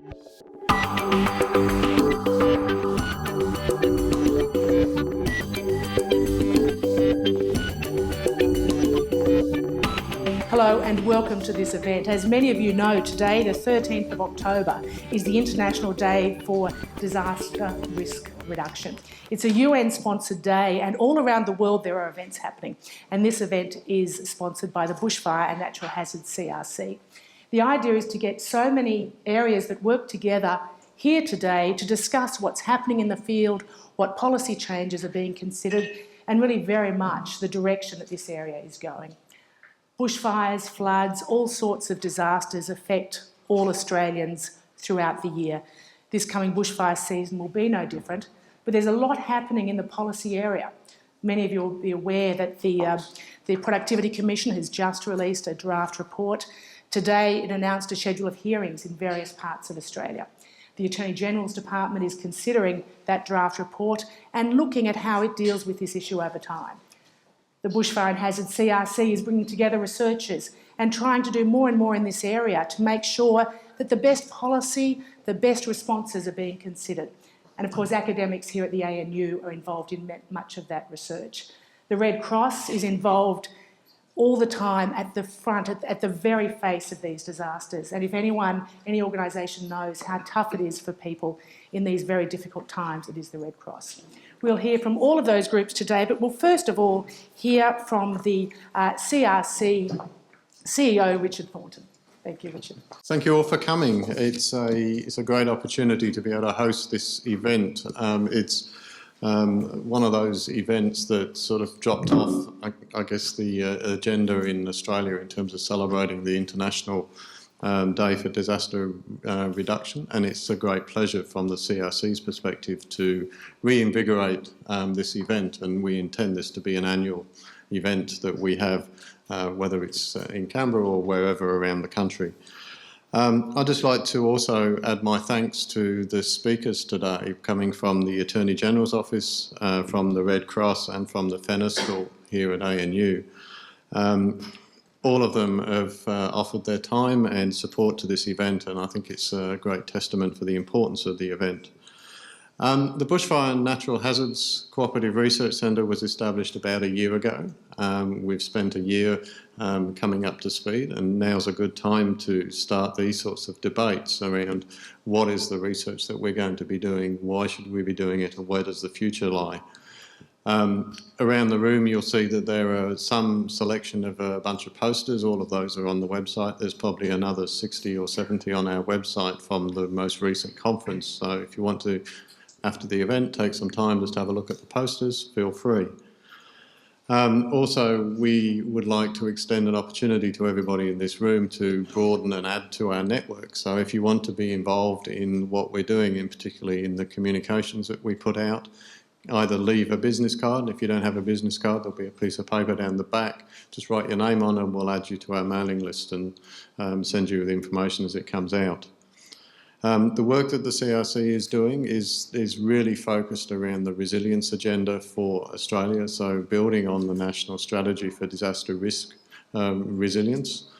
Hello and welcome to this event. As many of you know, today, the 13th of October, is the International Day for Disaster Risk Reduction. It's a UN-sponsored day, and all around the world there are events happening, and this event is sponsored by the Bushfire and Natural Hazards CRC. The idea is to get so many areas that work together here today to discuss what's happening in the field, what policy changes are being considered, and really very much the direction that this area is going. Bushfires, floods, all sorts of disasters affect all Australians throughout the year. This coming bushfire season will be no different, but there's a lot happening in the policy area. Many of you will be aware that the Productivity Commission has just released a draft report. Today it announced a schedule of hearings in various parts of Australia. The Attorney-General's Department is considering that draft report and looking at how it deals with this issue over time. The Bushfire and Hazard CRC is bringing together researchers and trying to do more and more in this area to make sure that the best policy, the best responses are being considered. And of course, academics here at the ANU are involved in much of that research. The Red Cross is involved all the time at the front, at the very face of these disasters. And if anyone, any organisation knows how tough it is for people in these very difficult times, it is the Red Cross. We'll hear from all of those groups today, but we'll first of all hear from the CRC CEO, Richard Thornton. Thank you, Richard. Thank you all for coming. It's a great opportunity to be able to host this event. It's one of those events that sort of dropped off, I guess, the agenda in Australia in terms of celebrating the International Day for Disaster Reduction, and it's a great pleasure from the CRC's perspective to reinvigorate this event, and we intend this to be an annual event that we have, whether it's in Canberra or wherever around the country. I'd just like to also add my thanks to the speakers today, coming from the Attorney-General's Office, from the Red Cross and from the Fenner School here at ANU. All of them have offered their time and support to this event, and I think it's a great testament for the importance of the event. The Bushfire and Natural Hazards Cooperative Research Centre was established about a year ago. We've spent a year coming up to speed, and now's a good time to start these sorts of debates around what is the research that we're going to be doing, why should we be doing it, and where does the future lie. Around the room you'll see that there are some selection of a bunch of posters. All of those are on the website. There's probably another 60 or 70 on our website from the most recent conference, so if you want to, after the event, take some time just to have a look at the posters, feel free. Also, we would like to extend an opportunity to everybody in this room to broaden and add to our network. So if you want to be involved in what we're doing, and particularly in the communications that we put out, either leave a business card. If you don't have a business card, there'll be a piece of paper down the back. Just write your name on and we'll add you to our mailing list and send you the information as it comes out. The work that the CRC is doing is really focused around the resilience agenda for Australia, so building on the National Strategy for Disaster Risk Resilience,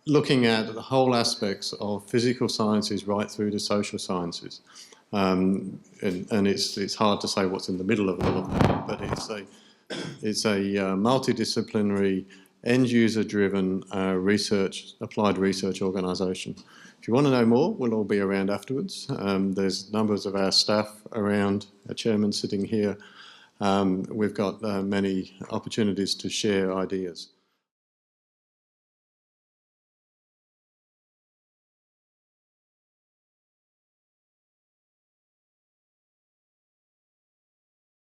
looking at the whole aspects of physical sciences right through to social sciences. And it's hard to say what's in the middle of all of that, but it's a multidisciplinary, end-user driven applied research organisation. If you want to know more, we'll all be around afterwards. There's numbers of our staff around, our chairman sitting here. We've got many opportunities to share ideas.